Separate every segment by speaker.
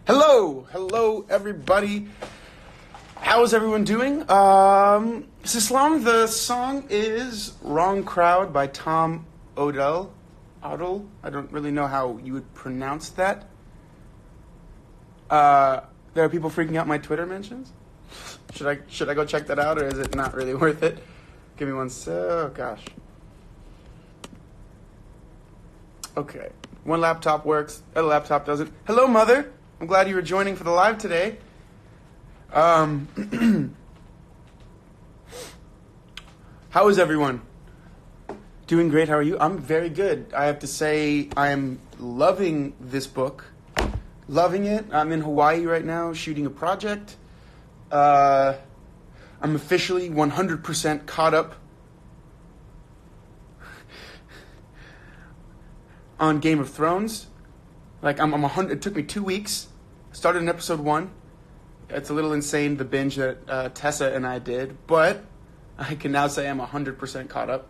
Speaker 1: Hello everybody. How is everyone doing? This is Islam. The song is Wrong Crowd by Tom Odell. Odell? I don't really know how you would pronounce that. There are people freaking out my Twitter mentions. Should I go check that out, or is it not really worth it? Give me one sec. Oh gosh. Okay. One laptop works, other laptop doesn't. Hello, Mother. I'm glad you were joining for the live today. How is everyone? Doing great. How are you? I'm very good. I have to say I am loving this book. Loving it. I'm in Hawaii right now shooting a project. I'm officially 100% caught up on Game of Thrones. Like I'm 100. It took me 2 weeks. Started in episode 1. It's a little insane, the binge that Tessa and I did, but I can now say I'm 100% caught up.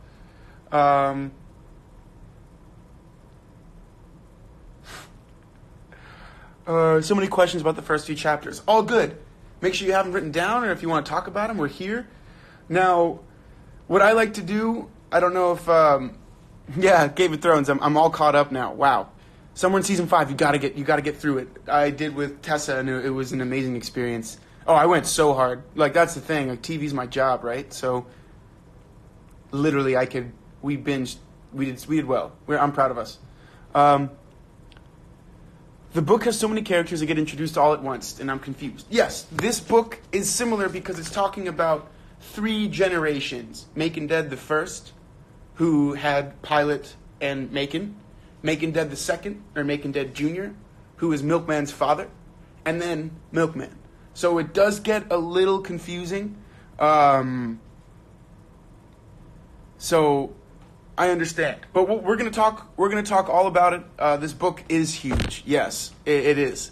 Speaker 1: So many questions about the first few chapters. All good. Make sure you have them written down, or if you want to talk about them, we're here. Now, what I like to do, I don't know if, Game of Thrones. I'm all caught up now. Wow. Somewhere in season 5, you gotta get through it. I did with Tessa, and it was an amazing experience. Oh, I went so hard. Like, that's the thing. Like, TV's my job, right? So, literally, we binged. We did well. I'm proud of us. The book has so many characters that get introduced all at once, and I'm confused. Yes, this book is similar because it's talking about 3 generations. Macon Dead the first, who had Pilot and Macon. Macon Dead the second, or Macon Dead Jr., who is Milkman's father, and then Milkman. So it does get a little confusing. So I understand, but we're gonna talk all about it. This book is huge. Yes, it is.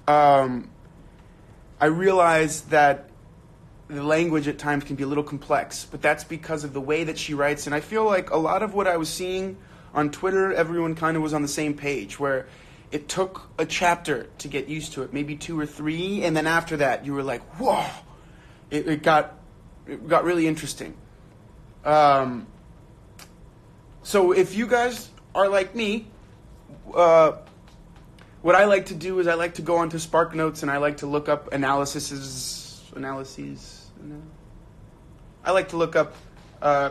Speaker 1: I realize that the language at times can be a little complex, but that's because of the way that she writes. And I feel like a lot of what I was seeing on Twitter, everyone kind of was on the same page, where it took a chapter to get used to it, maybe 2 or 3, and then after that, you were like, whoa! It got really interesting. So if you guys are like me, what I like to do is I like to go onto Spark Notes and I like to look up analyses. I like to look up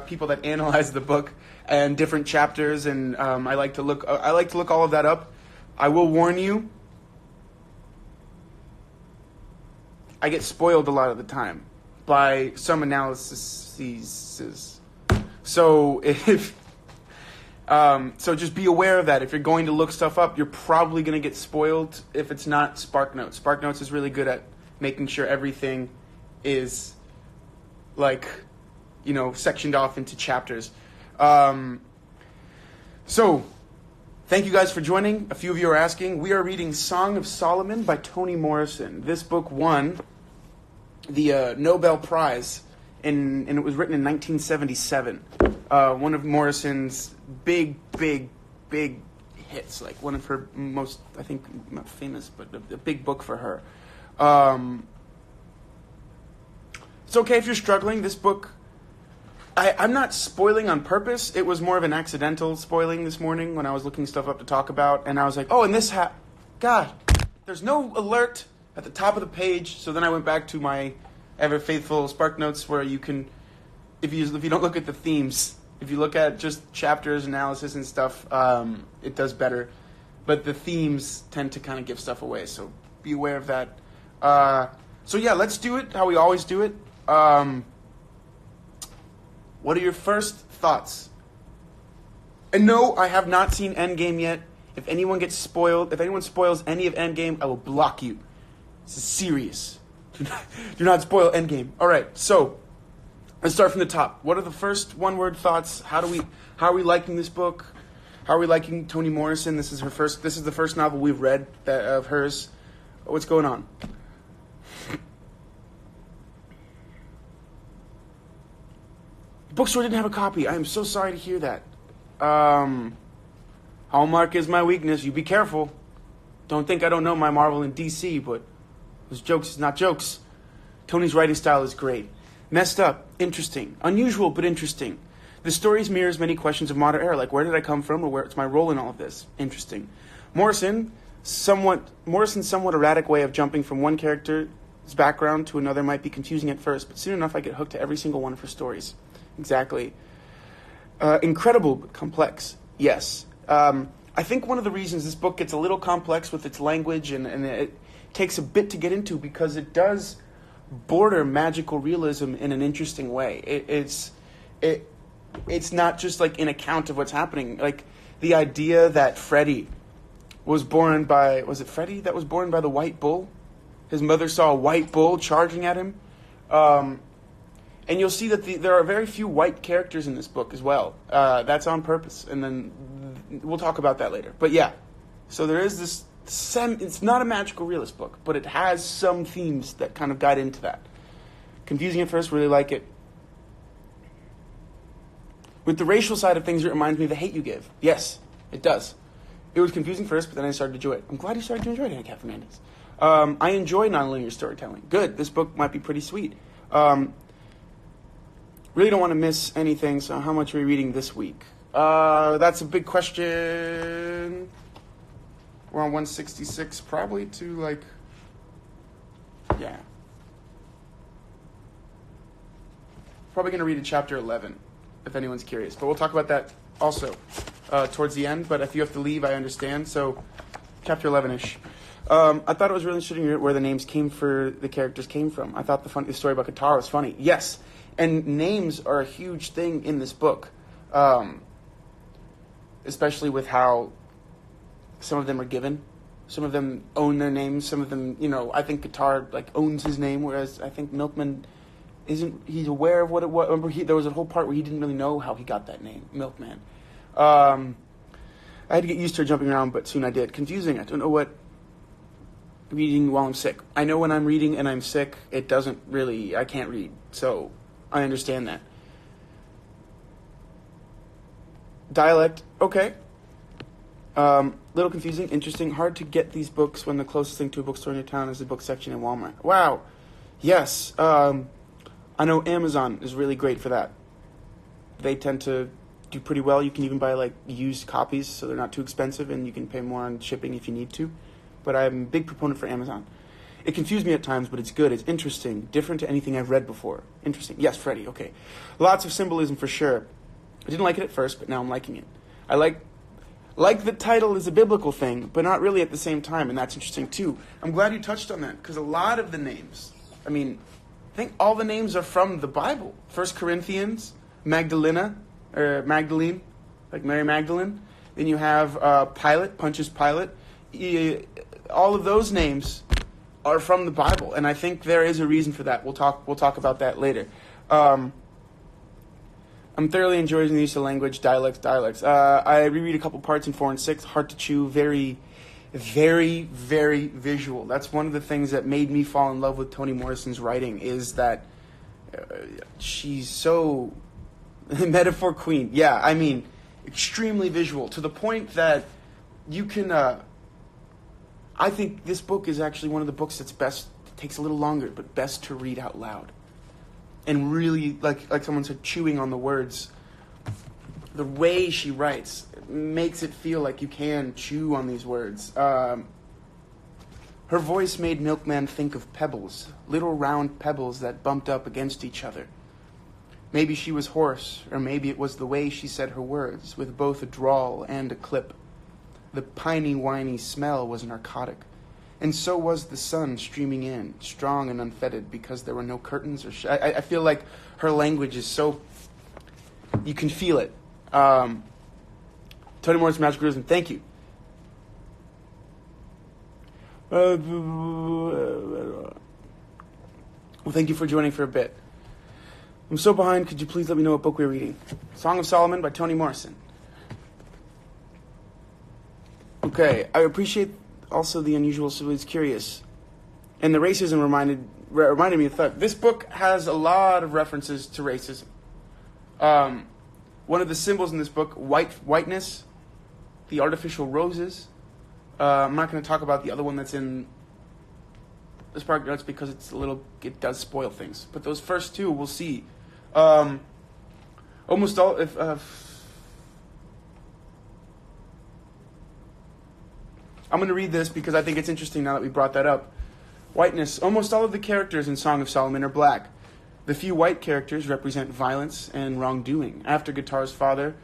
Speaker 1: people that analyze the book and different chapters, and I like to look all of that up. I will warn you, I get spoiled a lot of the time by some analyses. So so just be aware of that. If you're going to look stuff up, you're probably going to get spoiled if it's not Spark Notes. Spark Notes is really good at making sure everything is sectioned off into chapters. So, thank you guys for joining. A few of you are asking. We are reading Song of Solomon by Toni Morrison. This book won the Nobel Prize, and it was written in 1977. One of Morrison's big hits, like one of her most, I think, not famous, but a big book for her. It's okay if you're struggling. This book, I'm not spoiling on purpose. It was more of an accidental spoiling this morning when I was looking stuff up to talk about, and I was like, oh, and this God, there's no alert at the top of the page. So then I went back to my ever faithful Spark Notes, where you can, if you don't look at the themes, if you look at just chapters, analysis, and stuff, it does better. But the themes tend to kind of give stuff away, so be aware of that. So yeah, let's do it how we always do it. What are your first thoughts? And no, I have not seen Endgame yet. If anyone spoils any of Endgame, I will block you. This is serious. Do not spoil Endgame. All right, so let's start from the top. What are the first one-word thoughts? How are we liking this book? How are we liking Toni Morrison? This is the first novel we've read of hers. What's going on? Bookstore didn't have a copy. I am so sorry to hear that. Hallmark is my weakness. You be careful. Don't think I don't know my Marvel and DC, but those jokes is not jokes. Toni's writing style is great. Messed up, interesting, unusual but interesting. The stories mirrors many questions of modern era, like where did I come from or where's my role in all of this? Interesting. Morrison's somewhat erratic way of jumping from one character's background to another might be confusing at first, but soon enough I get hooked to every single one of her stories. Exactly. Incredible but complex. Yes. I think one of the reasons this book gets a little complex with its language and it takes a bit to get into because it does border magical realism in an interesting way. It's not just like an account of what's happening. Like the idea that Freddy was born by, was it Freddy that was born by the white bull? His mother saw a white bull charging at him. And you'll see that there are very few white characters in this book as well. That's on purpose. And then we'll talk about that later. But yeah, so there is this, it's not a magical realist book, but it has some themes that kind of guide into that. Confusing at first, really like it. With the racial side of things, it reminds me of The Hate You Give. Yes, it does. It was confusing first, but then I started to enjoy it. I'm glad you started to enjoy it, Cat Fernandez. I enjoy nonlinear storytelling. Good. This book might be pretty sweet. Really don't want to miss anything, so how much are we reading this week? That's a big question. We're on 166, probably to like, yeah. Probably going to read a chapter 11, if anyone's curious. But we'll talk about that also towards the end. But if you have to leave, I understand. So chapter 11-ish. I thought it was really interesting where the names the characters came from. I thought the story about Katara was funny. Yes, and names are a huge thing in this book, especially with how some of them are given. Some of them own their names. Some of them, I think Katara owns his name, whereas I think Milkman he's aware of what it was. Remember, there was a whole part where he didn't really know how he got that name, Milkman. I had to get used to her jumping around, but soon I did. Confusing. I don't know what reading while I'm sick. I know when I'm reading and I'm sick, I can't read. So I understand that. Dialect, okay. Little confusing, interesting. Hard to get these books when the closest thing to a bookstore in your town is the book section in Walmart. Wow. Yes. I know Amazon is really great for that. They tend to do pretty well. You can even buy used copies, so they're not too expensive, and you can pay more on shipping if you need to. But I'm a big proponent for Amazon. It confused me at times, but it's good. It's interesting. Different to anything I've read before. Interesting. Yes, Freddy. Okay. Lots of symbolism for sure. I didn't like it at first, but now I'm liking it. I like the title is a biblical thing, but not really at the same time, and that's interesting too. I'm glad you touched on that, because a lot of the names, I think all the names are from the Bible. 1 Corinthians, Magdalene, like Mary Magdalene. Then you have Pilate, Pontius Pilate. All of those names are from the Bible, and I think there is a reason for that. We'll talk about that later. I'm thoroughly enjoying the use of language, dialects. I reread a couple parts in 4 and 6. Hard to chew, very, very, very visual. That's one of the things that made me fall in love with Toni Morrison's writing, is that she's so metaphor queen. Yeah, extremely visual, to the point that you can... I think this book is actually one of the books that's best, it takes a little longer, but best to read out loud. And really, like someone said, chewing on the words. The way she writes makes it feel like you can chew on these words. Her voice made Milkman think of pebbles, little round pebbles that bumped up against each other. Maybe she was hoarse, or maybe it was the way she said her words, with both a drawl and a clip. The piney, whiny smell was narcotic. And so was the sun streaming in, strong and unfettered, because there were no curtains. I feel like her language is so... You can feel it. Toni Morrison, Magical Realism, thank you. Well, thank you for joining for a bit. I'm so behind, could you please let me know what book we're reading? Song of Solomon by Toni Morrison. Okay, I appreciate also the unusual civilians curious. And the racism reminded me of that. This book has a lot of references to racism. One of the symbols in this book, whiteness, the artificial roses, I'm not going to talk about the other one that's in the Spark Notes because it does spoil things. But those first two, we'll see. Almost all, I'm going to read this because I think it's interesting now that we brought that up. Whiteness. Almost all of the characters in Song of Solomon are black. The few white characters represent violence and wrongdoing. After Guitar's father,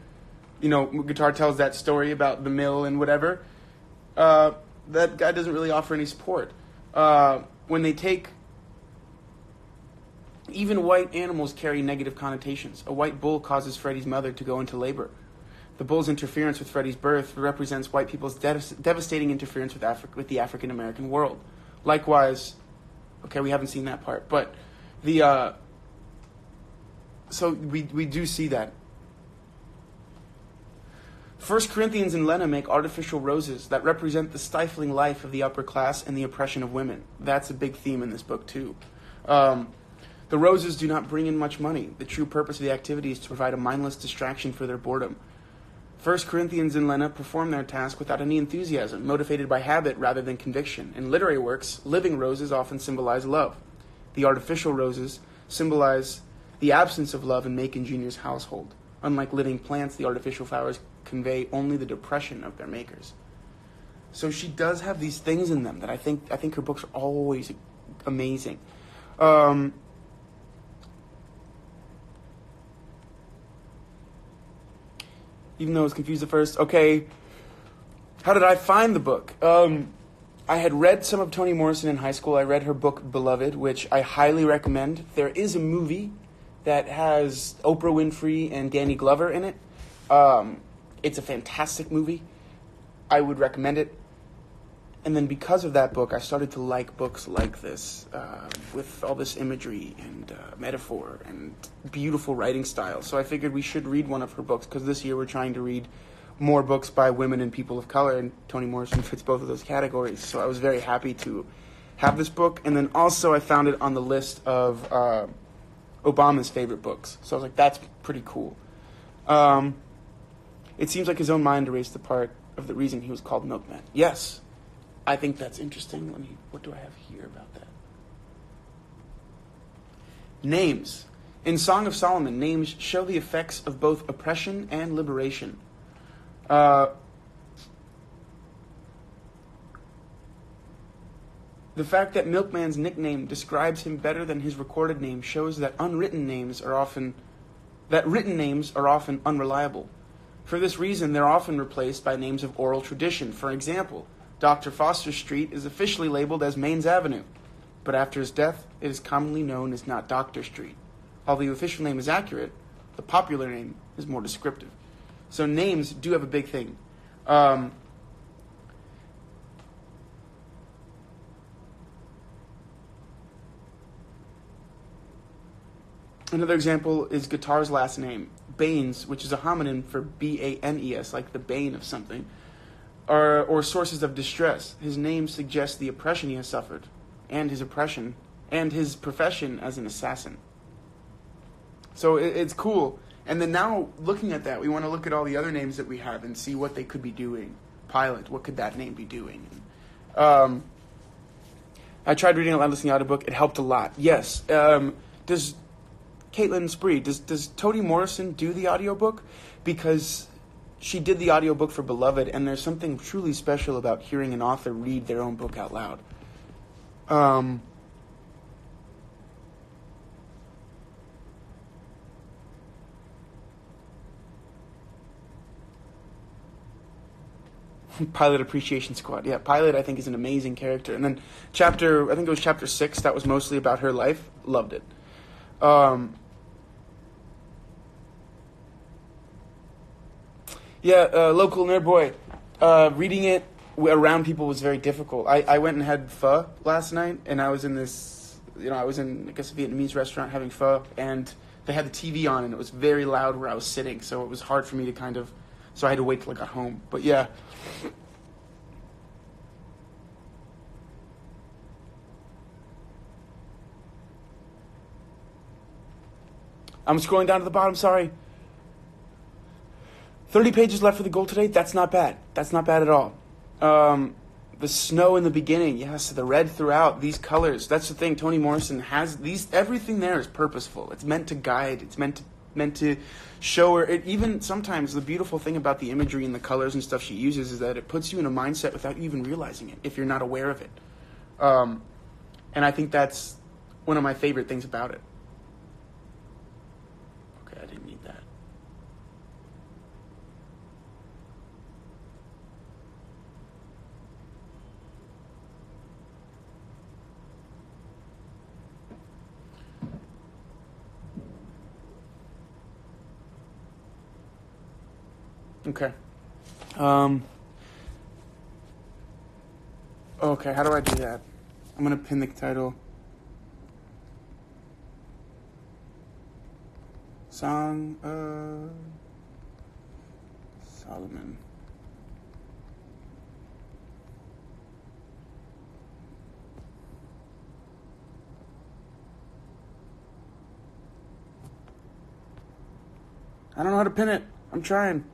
Speaker 1: Guitar tells that story about the mill and whatever. That guy doesn't really offer any support. When they take... Even white animals carry negative connotations. A white bull causes Freddie's mother to go into labor. The bull's interference with Freddie's birth represents white people's devastating interference with the African American world. Likewise, okay, we haven't seen that part, but so we do see that. 1 Corinthians and Lena make artificial roses that represent the stifling life of the upper class and the oppression of women. That's a big theme in this book, too. The roses do not bring in much money. The true purpose of the activity is to provide a mindless distraction for their boredom. 1 Corinthians and Lena perform their task without any enthusiasm, motivated by habit rather than conviction. In literary works, living roses often symbolize love. The artificial roses symbolize the absence of love in Macon Jr.'s household. Unlike living plants, the artificial flowers convey only the depression of their makers. So she does have these things in them that I think her books are always amazing. Even though I was confused at first. Okay, how did I find the book? I had read some of Toni Morrison in high school. I read her book, Beloved, which I highly recommend. There is a movie that has Oprah Winfrey and Danny Glover in it. It's a fantastic movie. I would recommend it. And then because of that book, I started to like books like this, with all this imagery and metaphor and beautiful writing style. So I figured we should read one of her books, because this year we're trying to read more books by women and people of color, and Toni Morrison fits both of those categories. So I was very happy to have this book. And then also I found it on the list of Obama's favorite books. So I was like, that's pretty cool. It seems like his own mind erased the part of the reason he was called Milkman. Yes. I think that's interesting. What do I have here about that? Names. In Song of Solomon, names show the effects of both oppression and liberation. The fact that Milkman's nickname describes him better than his recorded name shows that written names are often unreliable. For this reason, they're often replaced by names of oral tradition. For example, Dr. Foster Street is officially labeled as Mains Avenue, but after his death, it is commonly known as not Dr. Street. Although the official name is accurate, the popular name is more descriptive. So names do have a big thing. Another example is Guitar's last name, Banes, which is a homonym for B-A-N-E-S, like the bane of something. Or sources of distress. His name suggests the oppression he has suffered, and his oppression, and his profession as an assassin. So it's cool. And then now, looking at that, we want to look at all the other names that we have and see what they could be doing. Pilot, what could that name be doing? I tried reading it aloud, listening to the audiobook. It helped a lot. Yes. Does Caitlin Spree, does Toni Morrison do the audiobook? Because she did the audiobook for Beloved, and there's something truly special about hearing an author read their own book out loud. Pilot Appreciation Squad. Yeah, Pilot I think is an amazing character. And then I think it was chapter 6, that was mostly about her life. Loved it. Local nerd boy. Reading it around people was very difficult. I went and had pho last night, and I was in this, I was in, I guess, a Vietnamese restaurant having pho, and they had the TV on, and it was very loud where I was sitting, so it was hard for me to so I had to wait till I got home. But yeah. I'm scrolling down to the bottom, sorry. 30 pages left for the goal today. That's not bad. That's not bad at all. The snow in the beginning, yes, the red throughout, these colors. That's the thing. Toni Morrison has these. Everything there is purposeful. It's meant to guide. It's meant to show her. It even sometimes the beautiful thing about the imagery and the colors and stuff she uses is that it puts you in a mindset without you even realizing it if you're not aware of it. And I think that's one of my favorite things about it. Okay, I didn't need that. Okay. Okay, how do I do that? I'm going to pin the title. Song of Solomon. I don't know how to pin it. I'm trying.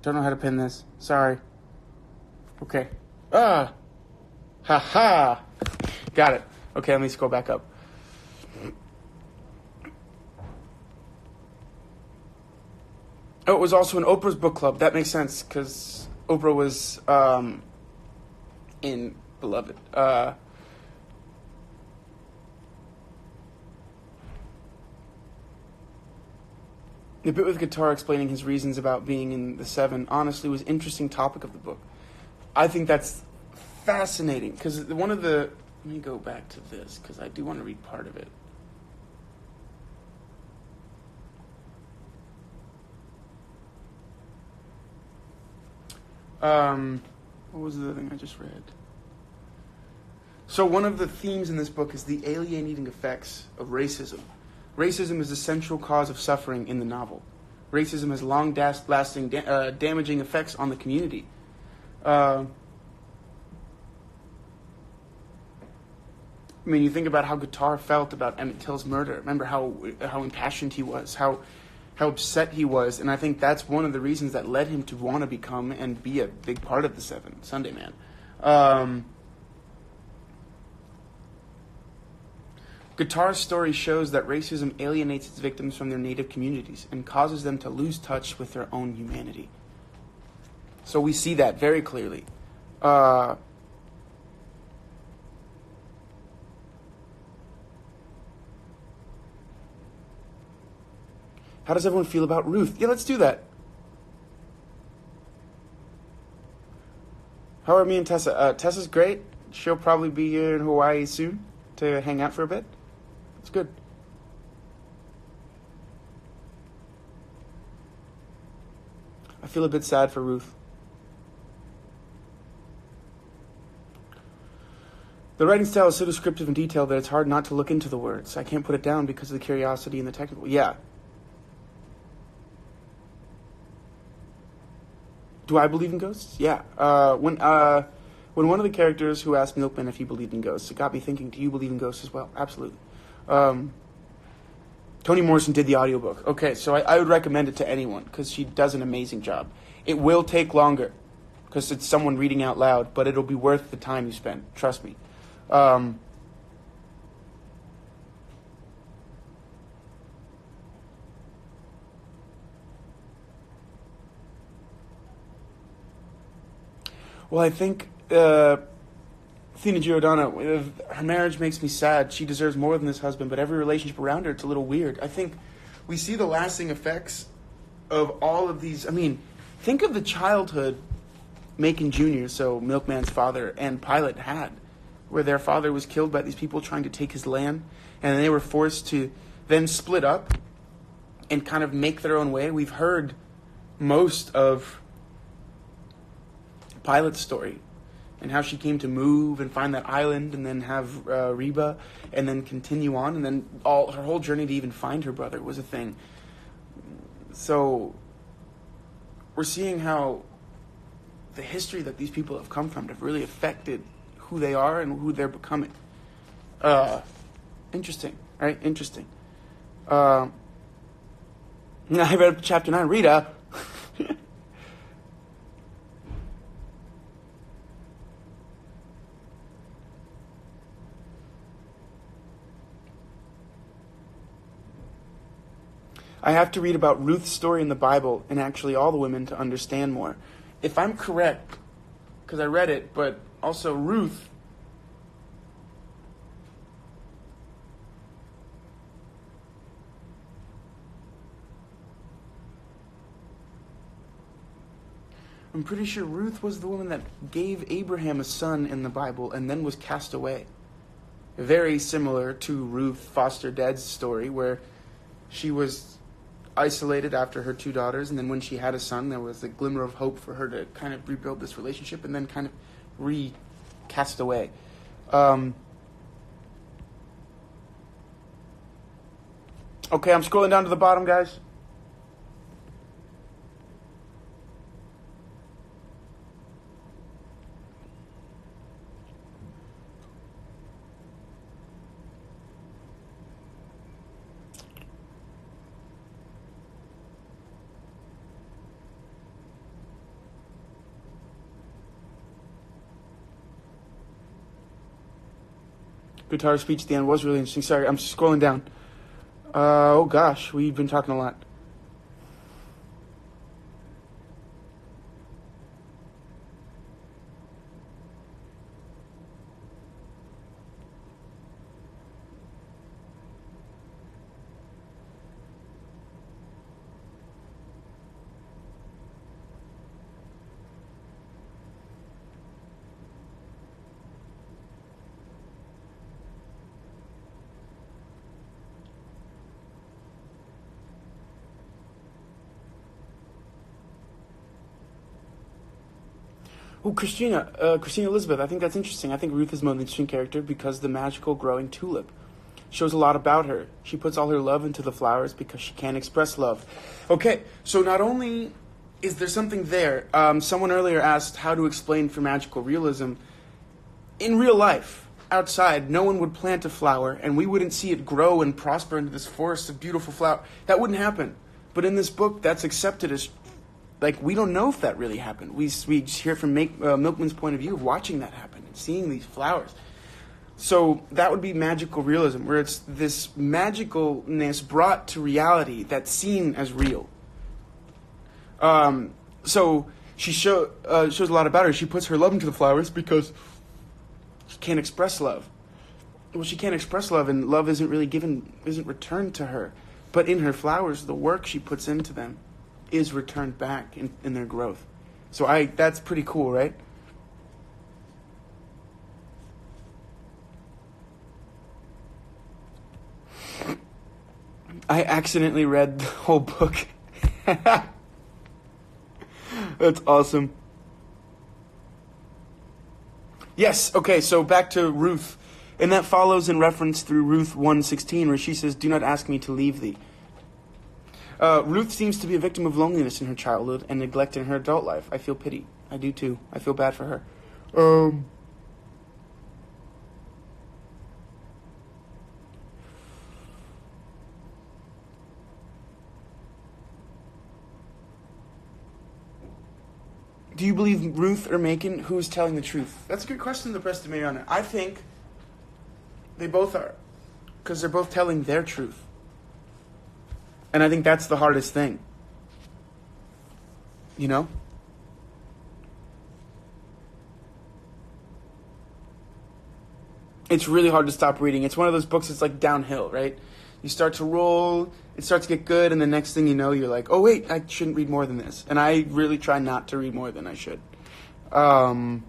Speaker 1: Don't know how to pin this. Sorry. Okay. Ha ha. Got it. Okay, let me scroll back up. Oh, it was also in Oprah's book club. That makes sense because Oprah was in Beloved. The bit with guitar explaining his reasons about being in the Seven honestly was an interesting topic of the book. I think that's fascinating because one of the... Let me go back to this because I do want to read part of it. What was the other thing I just read? So one of the themes in this book is the alienating effects of racism. Racism is the central cause of suffering in the novel. Racism has long-lasting, damaging effects on the community. I mean, you think about how Guitar felt about Emmett Till's murder. Remember how impassioned he was, how upset he was, and I think that's one of the reasons that led him to want to become and be a big part of the Seven, Sunday Man. Guitar's story shows that racism alienates its victims from their native communities and causes them to lose touch with their own humanity. So we see that very clearly. How does everyone feel about Ruth? Yeah, let's do that. How are me and Tessa? Tessa's great. She'll probably be here in Hawaii soon to hang out for a bit. It's good. I feel a bit sad for Ruth. The writing style is so descriptive and detailed that it's hard not to look into the words. I can't put it down because of the curiosity and the technical. Yeah. Do I believe in ghosts? Yeah. When one of the characters who asked Milkman if he believed in ghosts, it got me thinking, do you believe in ghosts as well? Absolutely. Toni Morrison did the audiobook. Okay, so I would recommend it to anyone because she does an amazing job. It will take longer because it's someone reading out loud, but it'll be worth the time you spend. Trust me. Well, I think Athena Giordano, her marriage makes me sad. She deserves more than this husband, but every relationship around her, it's a little weird. I think we see the lasting effects of all of these. I mean, think of the childhood Macon Jr., so Milkman's father, and Pilate had, where their father was killed by these people trying to take his land, and they were forced to then split up and kind of make their own way. We've heard most of Pilate's story and how she came to move and find that island and then have Reba and then continue on, and then her whole journey to even find her brother was a thing. So we're seeing how the history that these people have come from have really affected who they are and who they're becoming. Interesting, right? Interesting. Uh, I read up to chapter 9. Rita. I have to read about Ruth's story in the Bible and actually all the women to understand more. If I'm correct, because I read it, but also Ruth, I'm pretty sure Ruth was the woman that gave Abraham a son in the Bible and then was cast away. Very similar to Ruth Foster Dead's story, where she was isolated after her 2 daughters, and then when she had a son, there was a glimmer of hope for her to kind of rebuild this relationship, and then kind of recast away. Okay, I'm scrolling down to the bottom, guys. Guitar speech at the end was really interesting. Sorry, I'm scrolling down. Oh gosh, we've been talking a lot. Oh, Christina Elizabeth, I think that's interesting. I think Ruth is the most interesting character because the magical growing tulip shows a lot about her. She puts all her love into the flowers because she can't express love. Okay, so not only is there something there, someone earlier asked how to explain for magical realism. In real life, outside, no one would plant a flower and we wouldn't see it grow and prosper into this forest of beautiful flowers. That wouldn't happen. But in this book, that's accepted as, like, we don't know if that really happened. We just hear from Milkman's point of view of watching that happen and seeing these flowers. So that would be magical realism, where it's this magicalness brought to reality that's seen as real. So she shows a lot about her. She puts her love into the flowers because she can't express love. Well, she can't express love, and love isn't returned to her. But in her flowers, the work she puts into them is returned back in their growth. So that's pretty cool, right? I accidentally read the whole book. That's awesome. Yes, okay, so back to Ruth. And that follows in reference through Ruth 1:16, where she says, "Do not ask me to leave thee." Ruth seems to be a victim of loneliness in her childhood and neglect in her adult life. I feel pity. I do too. I feel bad for her. Do you believe Ruth or Macon? Who's telling the truth? That's a good question to press to me on it. I think they both are, because they're both telling their truth. And I think that's the hardest thing. You know? It's really hard to stop reading. It's one of those books that's like downhill, right? You start to roll, it starts to get good, and the next thing you know, you're like, oh wait, I shouldn't read more than this. And I really try not to read more than I should. Well,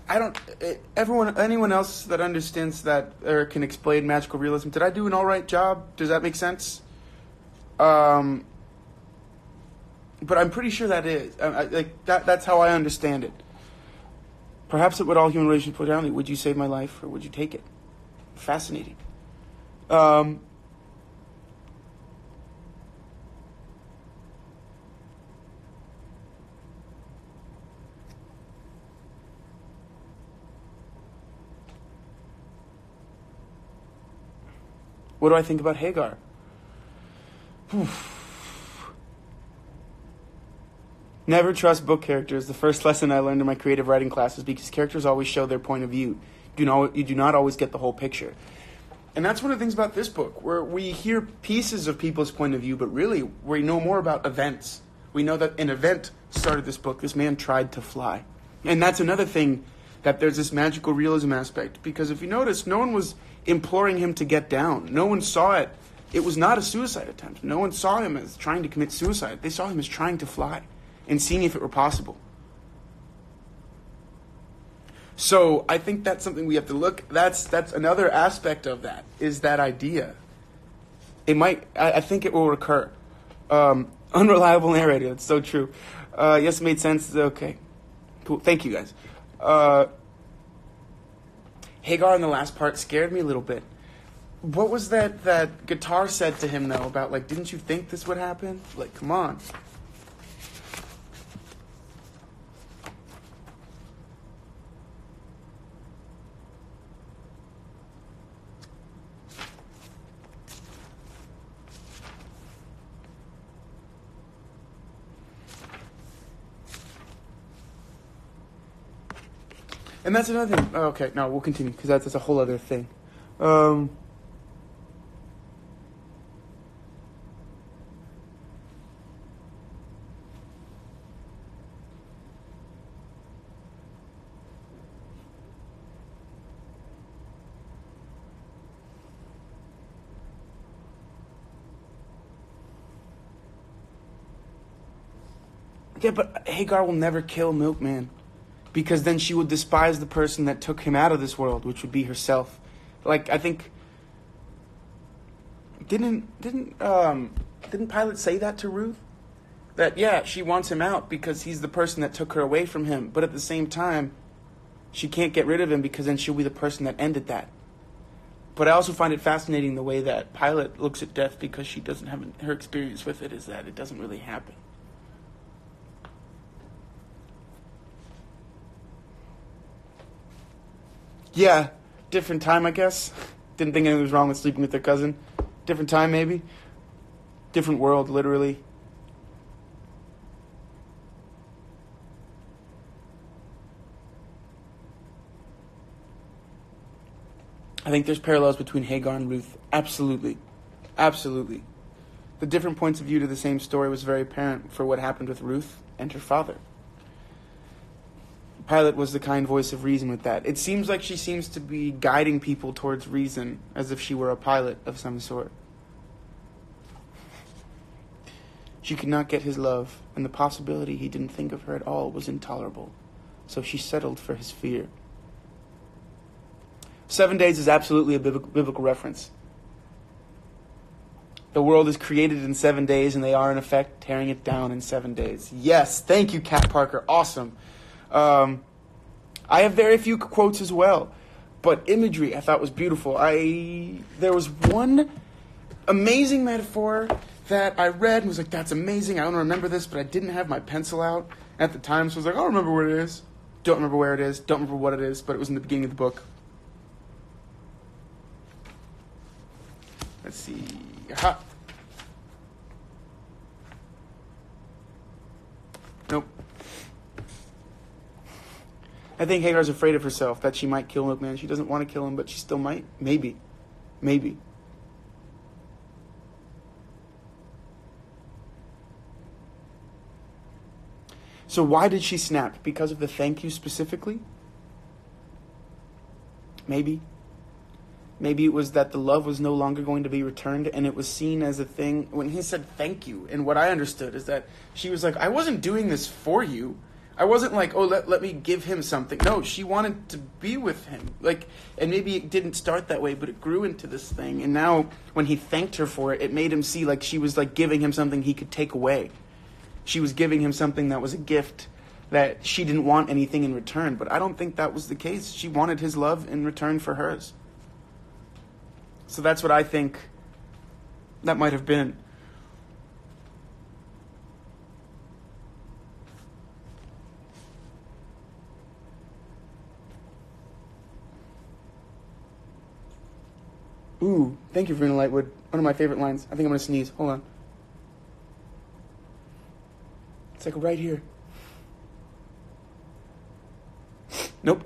Speaker 1: anyone else that understands that or can explain magical realism, did I do an all right job? Does that make sense? But I'm pretty sure that is. That's how I understand it. Perhaps it would all human relations put down. Would you save my life or would you take it? Fascinating. What do I think about Hagar? Never trust book characters. The first lesson I learned in my creative writing class is because characters always show their point of view. You do not always get the whole picture. And that's one of the things about this book, where we hear pieces of people's point of view, but really we know more about events. We know that an event started this book. This man tried to fly. And that's another thing, that there's this magical realism aspect. Because if you notice, no one was imploring him to get down. No one saw it. It was not a suicide attempt. No one saw him as trying to commit suicide. They saw him as trying to fly and seeing if it were possible. So I think that's something we have to look. That's another aspect of that, is that idea. It might. I think it will recur. Unreliable narrator. That's so true. Yes, it made sense. Okay, cool. Thank you guys. Hagar in the last part scared me a little bit. What was that guitar said to him though about, like, didn't you think this would happen? Like, come on. And that's another thing. Oh, okay, no, we'll continue, because that's a whole other thing. Yeah, but Hagar will never kill Milkman, because then she would despise the person that took him out of this world, which would be herself. Like, I think, didn't Pilate say that to Ruth? That, yeah, she wants him out because he's the person that took her away from him, but at the same time, she can't get rid of him because then she'll be the person that ended that. But I also find it fascinating the way that Pilate looks at death, because she doesn't have her experience with it is that it doesn't really happen. Yeah, different time, I guess. Didn't think anything was wrong with sleeping with their cousin. Different time, maybe. Different world, literally. I think there's parallels between Hagar and Ruth. Absolutely. Absolutely. The different points of view to the same story was very apparent for what happened with Ruth and her father. Pilate was the kind voice of reason with that. It seems like she seems to be guiding people towards reason, as if she were a Pilate of some sort. She could not get his love, and the possibility he didn't think of her at all was intolerable. So she settled for his fear. 7 days is absolutely a biblical reference. The world is created in 7 days, and they are, in effect, tearing it down in 7 days. Yes, thank you, Kat Parker. Awesome. I have very few quotes as well, but imagery I thought was beautiful. There was one amazing metaphor that I read and was like, that's amazing, I don't remember this, but I didn't have my pencil out at the time, so I was like, I don't remember where it is. Don't remember where it is, don't remember what it is, but it was in the beginning of the book. Let's see. Aha. Nope. I think Hagar's afraid of herself, that she might kill Milkman. She doesn't want to kill him, but she still might. Maybe. Maybe. So why did she snap? Because of the thank you specifically? Maybe. Maybe it was that the love was no longer going to be returned, and it was seen as a thing. When he said thank you, and what I understood is that she was like, I wasn't doing this for you. I wasn't like, oh, let me give him something. No, she wanted to be with him. Like, and maybe it didn't start that way, but it grew into this thing. And now when he thanked her for it, it made him see like she was like giving him something he could take away. She was giving him something that was a gift, that she didn't want anything in return. But I don't think that was the case. She wanted his love in return for hers. So that's what I think that might have been. Ooh, thank you, Verena Lightwood. One of my favorite lines. I think I'm going to sneeze. Hold on. It's like right here. Nope.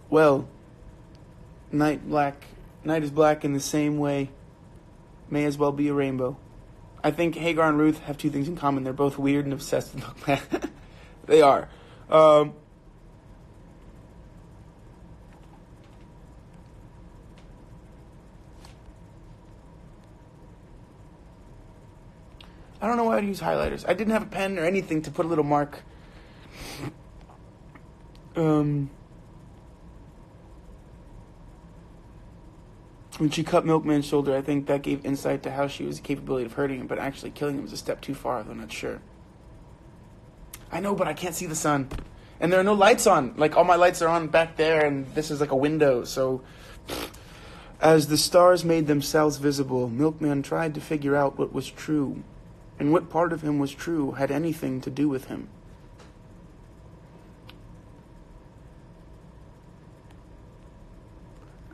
Speaker 1: Well, night is black in the same way. May as well be a rainbow. I think Hagar and Ruth have two things in common. They're both weird and obsessed with milkman. They are. I don't know why I'd use highlighters. I didn't have a pen or anything to put a little mark. When she cut Milkman's shoulder, I think that gave insight to how she was capable of hurting him, but actually killing him was a step too far, though I'm not sure. I know, but I can't see the sun. And there are no lights on. Like, all my lights are on back there, and this is like a window, so... As the stars made themselves visible, Milkman tried to figure out what was true. And what part of him was true had anything to do with him.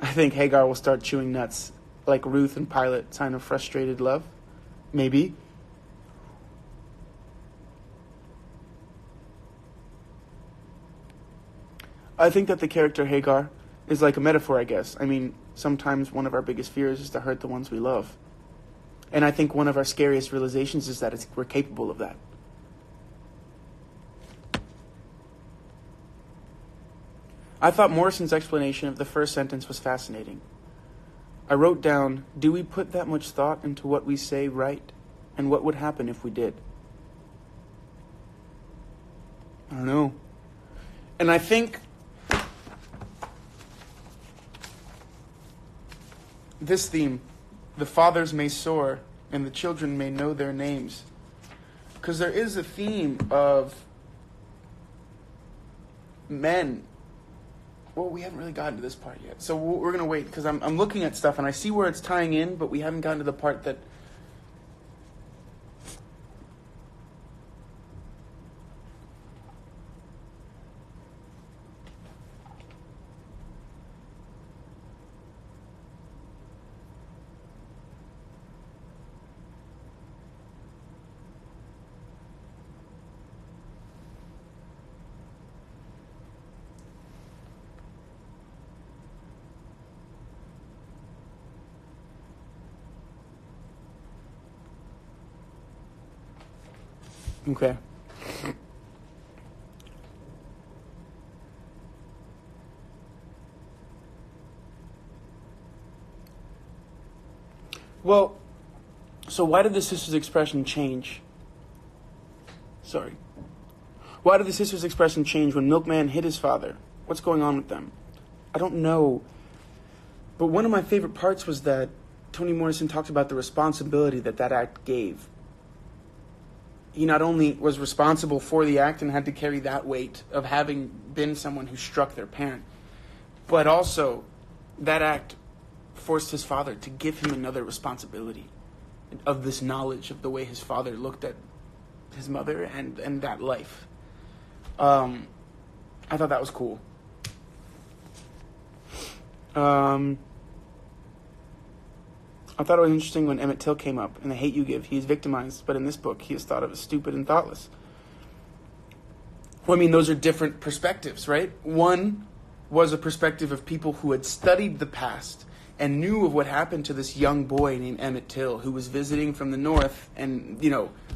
Speaker 1: I think Hagar will start chewing nuts, like Ruth and Pilate, sign of frustrated love. Maybe. I think that the character Hagar is like a metaphor, I guess. I mean, sometimes one of our biggest fears is to hurt the ones we love. And I think one of our scariest realizations is that we're capable of that. I thought Morrison's explanation of the first sentence was fascinating. I wrote down, do we put that much thought into what we say right? And what would happen if we did? I don't know. And I think this theme, the fathers may soar and the children may know their names. Because there is a theme of men. Well, we haven't really gotten to this part yet. So we're going to wait because I'm looking at stuff and I see where it's tying in, but we haven't gotten to the part that... Okay. Well, so why did the sister's expression change? Sorry. Why did the sister's expression change when Milkman hit his father? What's going on with them? I don't know. But one of my favorite parts was that Toni Morrison talked about the responsibility that act gave. He not only was responsible for the act and had to carry that weight of having been someone who struck their parent, but also that act forced his father to give him another responsibility of this knowledge of the way his father looked at his mother and that life. I thought that was cool. I thought it was interesting when Emmett Till came up. In The Hate You Give, he is victimized, but in this book, he is thought of as stupid and thoughtless. Well, I mean, those are different perspectives, right? One was a perspective of people who had studied the past and knew of what happened to this young boy named Emmett Till, who was visiting from the north and,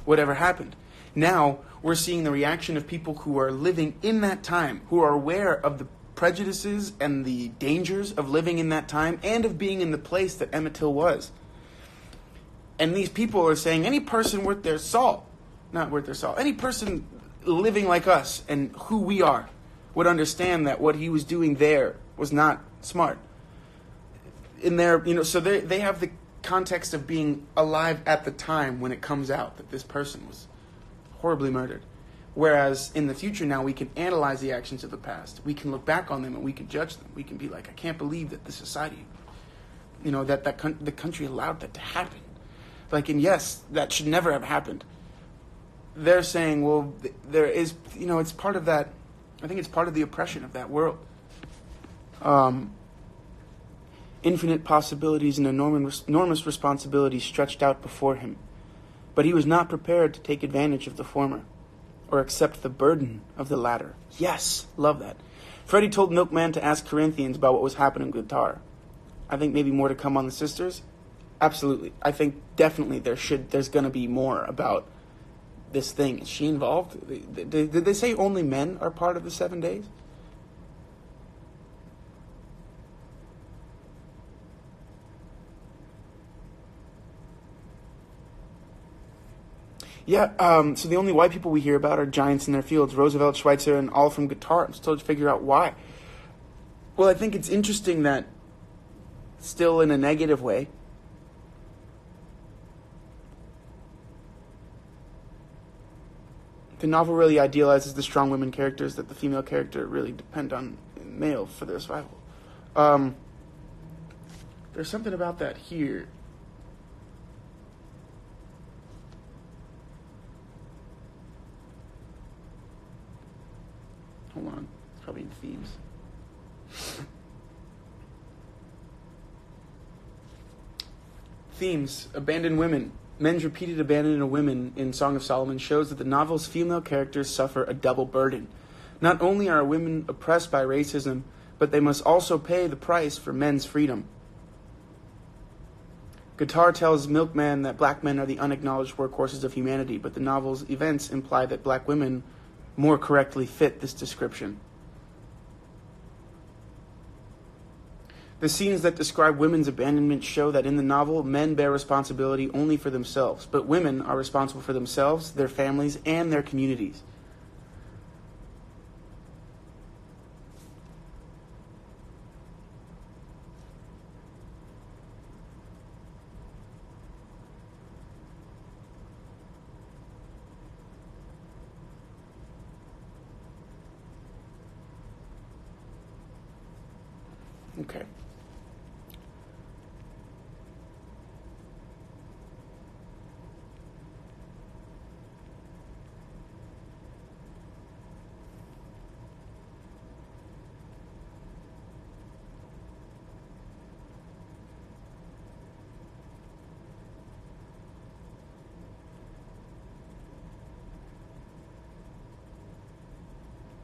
Speaker 1: whatever happened. Now, we're seeing the reaction of people who are living in that time, who are aware of the prejudices and the dangers of living in that time and of being in the place that Emmett Till was. And these people are saying any person worth their salt, not worth their salt, any person living like us and who we are would understand that what he was doing there was not smart. In their, so they have the context of being alive at the time when it comes out that this person was horribly murdered. Whereas in the future now we can analyze the actions of the past. We can look back on them and we can judge them. We can be like, I can't believe that the society, the country allowed that to happen. And yes, that should never have happened. They're saying, well, there is, it's part of that. I think it's part of the oppression of that world. Infinite possibilities and enormous responsibilities stretched out before him. But he was not prepared to take advantage of the former, or accept the burden of the latter. Yes, love that. Freddie told Milkman to ask Corinthians about what was happening with Guitar. I think maybe more to come on the sisters. Absolutely. I think definitely there's going to be more about this thing. Is she involved? Did they say only men are part of the 7 days? Yeah, so the only white people we hear about are giants in their fields, Roosevelt, Schweitzer, and all from Guitar. I'm still to figure out why. Well, I think it's interesting that, still in a negative way, the novel really idealizes the strong women characters that the female character really depend on male for their survival. There's something about that here. Hold on. It's probably in themes. Themes. Abandoned women. Men's repeated abandonment of women in Song of Solomon shows that the novel's female characters suffer a double burden. Not only are women oppressed by racism, but they must also pay the price for men's freedom. Guitar tells Milkman that black men are the unacknowledged workhorses of humanity, but the novel's events imply that black women more correctly fit this description. The scenes that describe women's abandonment show that in the novel, men bear responsibility only for themselves, but women are responsible for themselves, their families, and their communities. Okay.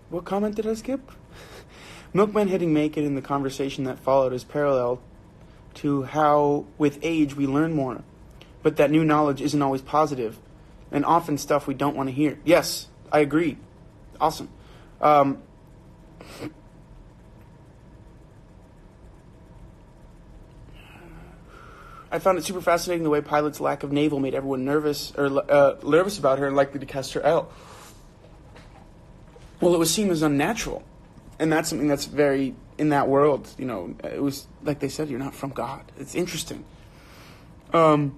Speaker 1: What comment did I skip? Milkman hitting make it in the conversation that followed is parallel to how, with age, we learn more, but that new knowledge isn't always positive, and often stuff we don't want to hear. Yes, I agree. Awesome. I found it super fascinating the way Pilot's lack of navel made everyone nervous about her and likely to cast her out. Well, it was seen as unnatural. And that's something that's very, in that world, it was, like they said, you're not from God. It's interesting. And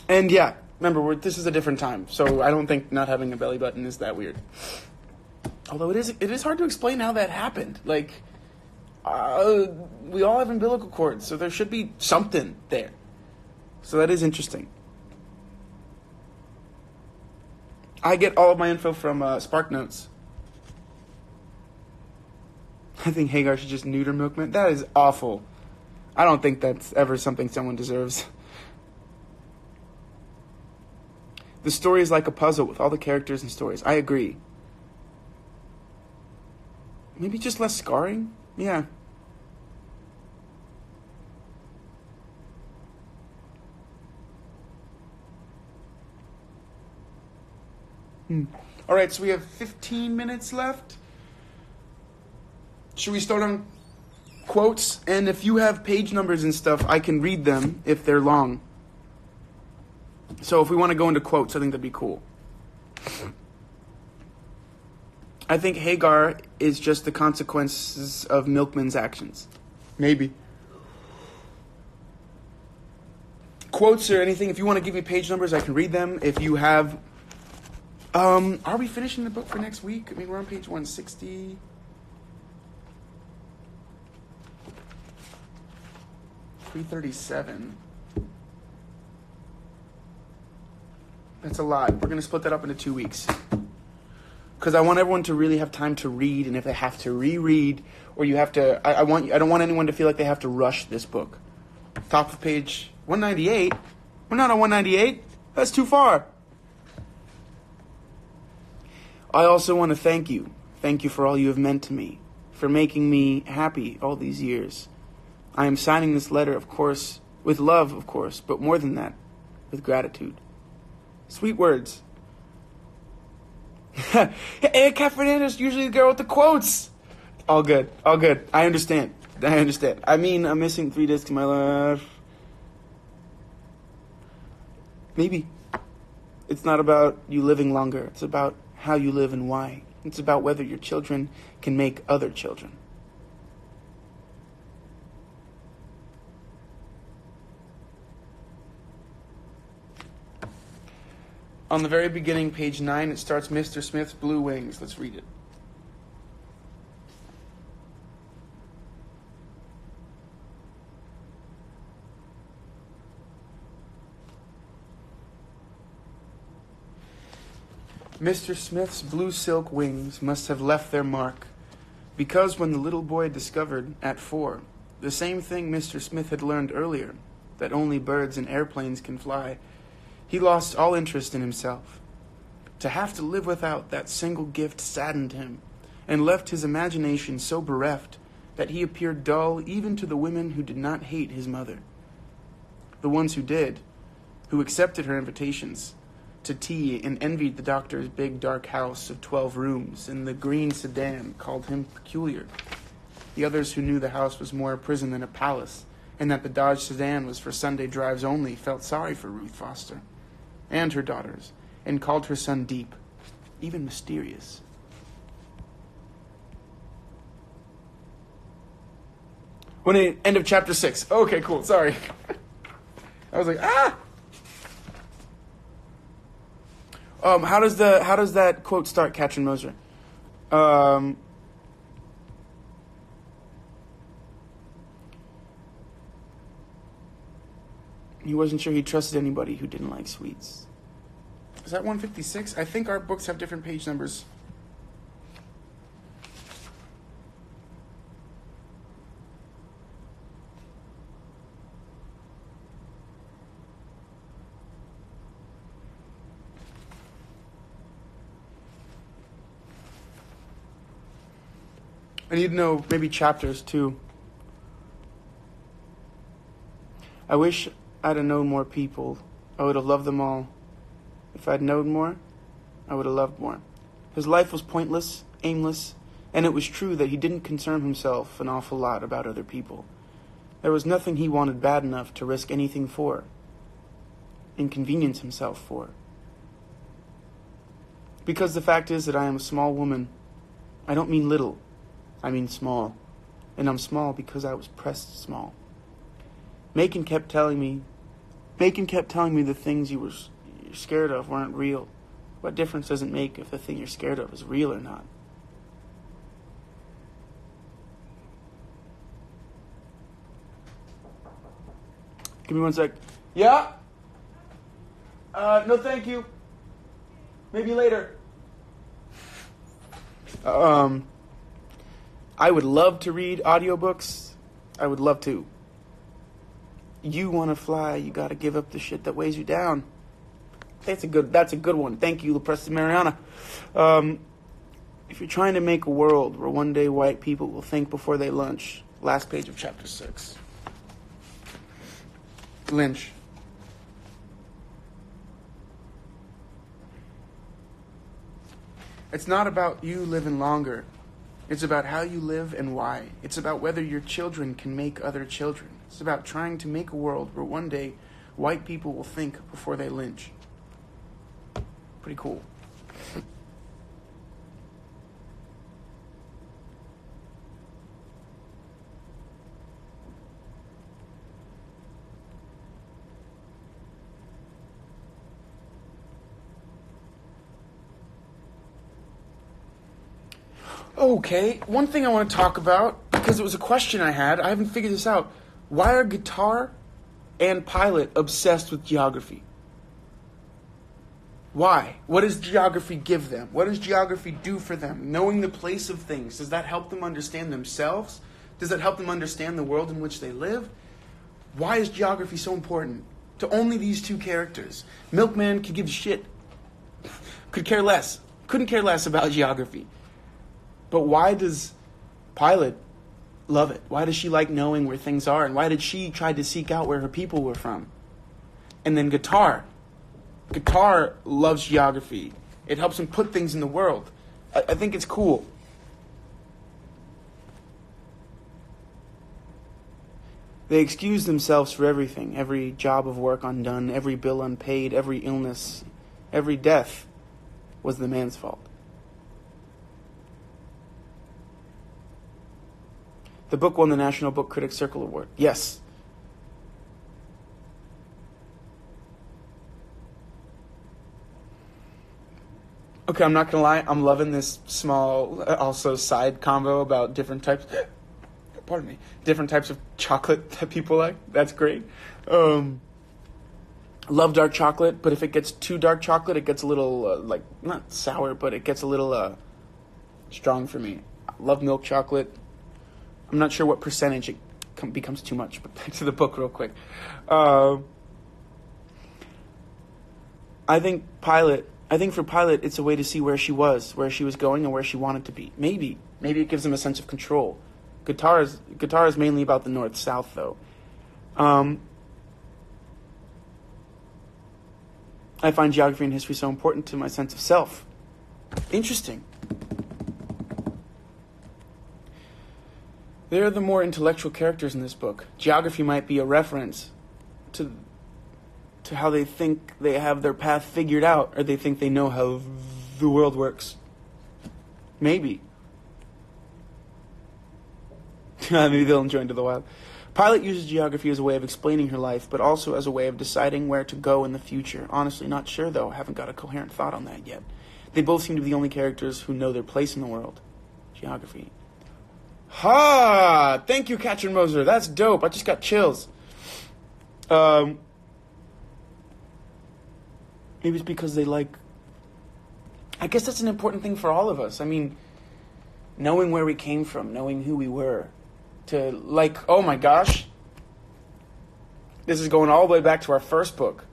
Speaker 1: yeah, remember, this is a different time, so I don't think not having a belly button is that weird. Although it is hard to explain how that happened. Like, we all have umbilical cords, so there should be something there. So that is interesting. I get all of my info from SparkNotes. I think Hagar should just neuter Milkman. That is awful. I don't think that's ever something someone deserves. The story is like a puzzle with all the characters and stories. I agree. Maybe just less scarring? Yeah. All right, so we have 15 minutes left. Should we start on quotes? And if you have page numbers and stuff, I can read them if they're long. So if we want to go into quotes, I think that'd be cool. I think Hagar is just the consequences of Milkman's actions. Maybe. Quotes or anything, if you want to give me page numbers, I can read them. If you have... are we finishing the book for next week? I mean, we're on page 160. $337. That's a lot. We're going to split that up into 2 weeks. because I want everyone to really have time to read, and if they have to reread, or you have to, I don't want anyone to feel like they have to rush this book. Top of page 198. We're not on 198. That's too far. I also want to thank you. Thank you for all you have meant to me, for making me happy all these years. I am signing this letter, of course, with love, of course, but more than that, with gratitude. Sweet words. Hey, Kat Fernandez, usually the girl with the quotes. All good, all good. I understand. I mean, I'm missing 3 discs in my life. Maybe. It's not about you living longer. It's about how you live and why. It's about whether your children can make other children. On the very beginning, page 9, it starts Mr. Smith's Blue Wings. Let's read it. Mr. Smith's blue silk wings must have left their mark, because when the little boy discovered, at 4, the same thing Mr. Smith had learned earlier, that only birds and airplanes can fly, he lost all interest in himself. To have to live without that single gift saddened him, and left his imagination so bereft that he appeared dull even to the women who did not hate his mother. The ones who did, who accepted her invitations to tea and envied the doctor's big dark house of 12 rooms and the green sedan, called him peculiar. The others who knew the house was more a prison than a palace, and that the Dodge sedan was for Sunday drives only, felt sorry for Ruth Foster and her daughters, and called her son deep, even mysterious. End of chapter 6. Okay, cool. Sorry. I was like, how does that quote start, Katrin Moser? He wasn't sure he trusted anybody who didn't like sweets. Is that 156? I think our books have different page numbers. I need to know maybe chapters too. I wish I'd have known more people. I would have loved them all. If I'd known more, I would have loved more. His life was pointless, aimless, and it was true that he didn't concern himself an awful lot about other people. There was nothing he wanted bad enough to risk anything for, inconvenience himself for. Because the fact is that I am a small woman. I don't mean little, I mean small. And I'm small because I was pressed small. Macon kept telling me the things you're scared of weren't real. What difference does it make if the thing you're scared of is real or not? Give me 1 sec. Yeah? No thank you. Maybe later. I would love to read audiobooks. I would love to. You want to fly, you got to give up the shit that weighs you down. That's a good one. Thank you, LaPresta Mariana. If you're trying to make a world where one day white people will think before they lunch, last page of chapter 6. Lynch. It's not about you living longer. It's about how you live and why. It's about whether your children can make other children. It's about trying to make a world where one day white people will think before they lynch. Pretty cool. Okay, one thing I want to talk about, because it was a question I had, I haven't figured this out. Why are Guitar and Pilot obsessed with geography? Why? What does geography give them? What does geography do for them? Knowing the place of things, does that help them understand themselves? Does that help them understand the world in which they live? Why is geography so important to only these two characters? Milkman could give a shit. Could care less. Couldn't care less about geography. But why does Pilot love it? Why does she like knowing where things are? And why did she try to seek out where her people were from? And then Guitar. Guitar loves geography. It helps him put things in the world. I think it's cool. They excuse themselves for everything. Every job of work undone, every bill unpaid, every illness, every death was the man's fault. The book won the National Book Critics Circle Award. Yes. Okay, I'm not going to lie. I'm loving this small, also side convo about different types, pardon me, different types of chocolate that people like. That's great. Love dark chocolate, but if it gets too dark chocolate, it gets a little, not sour, but it gets a little strong for me. I love milk chocolate. I'm not sure what percentage it becomes too much, but back to the book real quick. I think for Pilot, it's a way to see where she was going, and where she wanted to be. Maybe it gives him a sense of control. Guitar is mainly about the north-south, though. I find geography and history so important to my sense of self. Interesting. They're the more intellectual characters in this book. Geography might be a reference to how they think they have their path figured out, or they think they know how the world works. Maybe. Maybe they'll enjoy Into the Wild. Pilot uses geography as a way of explaining her life, but also as a way of deciding where to go in the future. Honestly, not sure, though. Haven't got a coherent thought on that yet. They both seem to be the only characters who know their place in the world. Geography. Ha! Thank you, Katrin Moser. That's dope. I just got chills. Maybe it's because they like... I guess that's an important thing for all of us. I mean, knowing where we came from, knowing who we were. To, like, oh my gosh. This is going all the way back to our first book.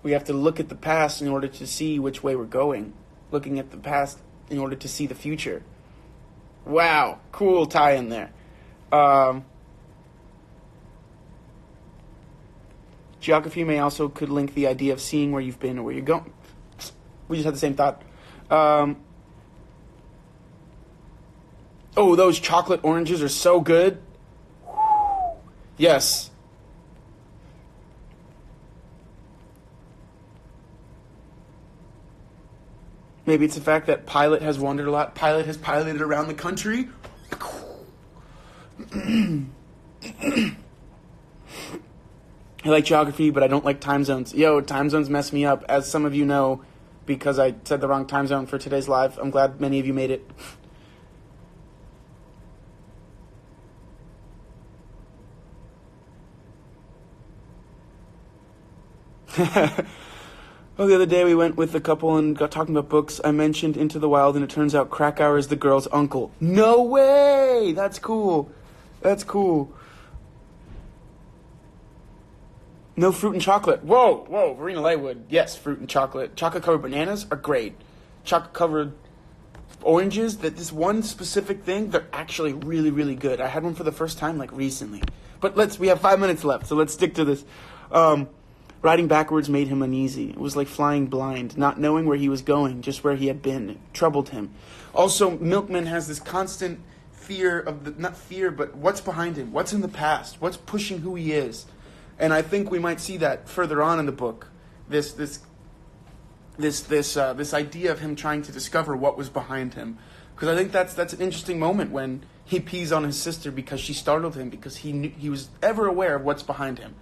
Speaker 1: We have to look at the past in order to see which way we're going. Looking at the past in order to see the future. Wow, cool tie-in there. Geography may also could link the idea of seeing where you've been or where you're going. We just had the same thought. Oh, those chocolate oranges are so good. Yes. Maybe it's the fact that Pilot has wandered a lot. Pilot has piloted around the country. I like geography, but I don't like time zones. Yo, time zones mess me up. As some of you know, because I said the wrong time zone for today's live. I'm glad many of you made it. Oh, the other day we went with a couple and got talking about books. I mentioned Into the Wild, and it turns out Krakauer is the girl's uncle. No way! That's cool. That's cool. No fruit and chocolate. Whoa, Verena Laywood. Yes, fruit and chocolate. Chocolate-covered bananas are great. Chocolate-covered oranges, that this one specific thing, they're actually really, really good. I had one for the first time, like, recently. But we have 5 minutes left, so let's stick to this. Riding backwards made him uneasy. It was like flying blind, not knowing where he was going, just where he had been. It troubled him. Also, Milkman has this constant fear of not fear, but what's behind him? What's in the past? What's pushing who he is? And I think we might see that further on in the book. This idea of him trying to discover what was behind him. Because I think that's an interesting moment when he pees on his sister because she startled him, because he was ever aware of what's behind him.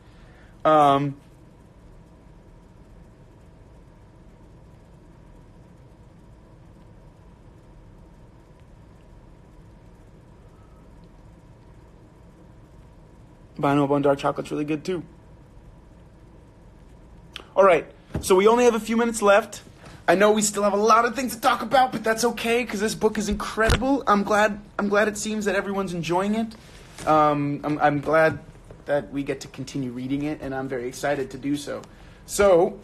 Speaker 1: Bino Bone Dark Chocolate's really good too. Alright, So we only have a few minutes left. I know we still have a lot of things to talk about, but that's okay because this book is incredible. I'm glad it seems that everyone's enjoying it. I'm glad that we get to continue reading it, and I'm very excited to do so. So,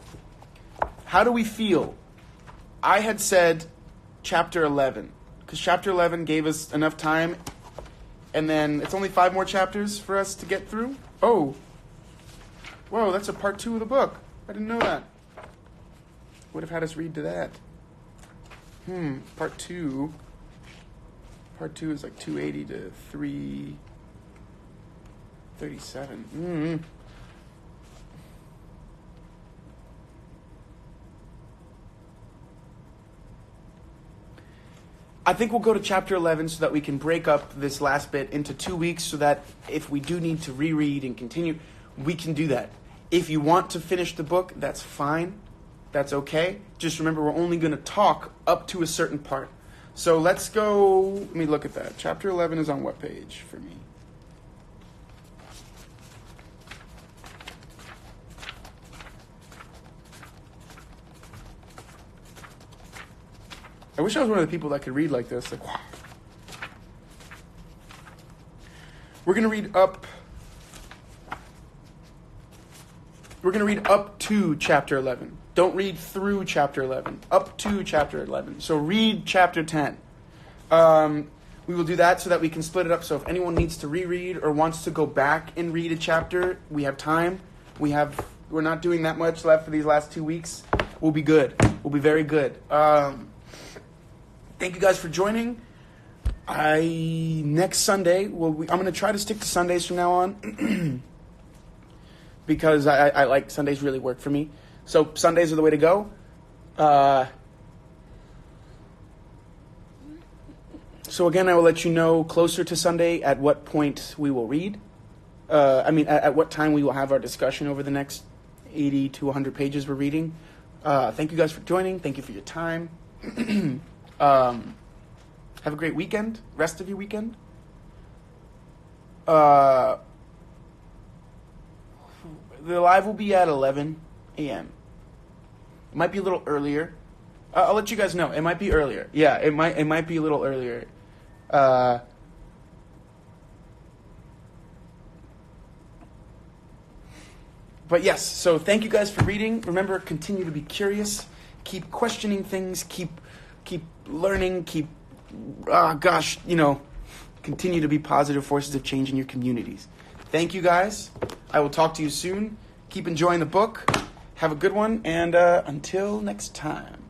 Speaker 1: how do we feel? I had said chapter 11 because chapter 11 gave us enough time, and then it's only 5 more chapters for us to get through. Oh, whoa, that's a part 2 of the book. I didn't know that. Would have had us read to that. Part 2. Part 2 is like 280 to 337. I think we'll go to chapter 11 so that we can break up this last bit into 2 weeks so that if we do need to reread and continue, we can do that. If you want to finish the book, that's fine. That's okay. Just remember, we're only going to talk up to a certain part. So let's go, let me look at that. Chapter 11 is on what page for me? I wish I was one of the people that could read like this. Like, wow. We're going to read up. We're going to read up to chapter 11. Don't read through chapter 11. Up to chapter 11. So read chapter 10. We will do that so that we can split it up. So if anyone needs to reread or wants to go back and read a chapter, we have time. We're not doing that much left for these last 2 weeks. We'll be good. We'll be very good. Thank you guys for joining. Next Sunday, I'm going to try to stick to Sundays from now on because I like Sundays really work for me. So Sundays are the way to go. So again, I will let you know closer to Sunday at what point we will read. At what time we will have our discussion over the next 80 to 100 pages we're reading. Thank you guys for joining. Thank you for your time. Have a great weekend. Rest of your weekend. The live will be at 11 a.m. It might be a little earlier. I'll let you guys know. It might be earlier. Yeah, it might be a little earlier. But yes, so thank you guys for reading. Remember, continue to be curious. Keep questioning things. Keep learning. Continue to be positive forces of change in your communities. Thank you guys. I will talk to you soon. Keep enjoying the book. Have a good one, and until next time.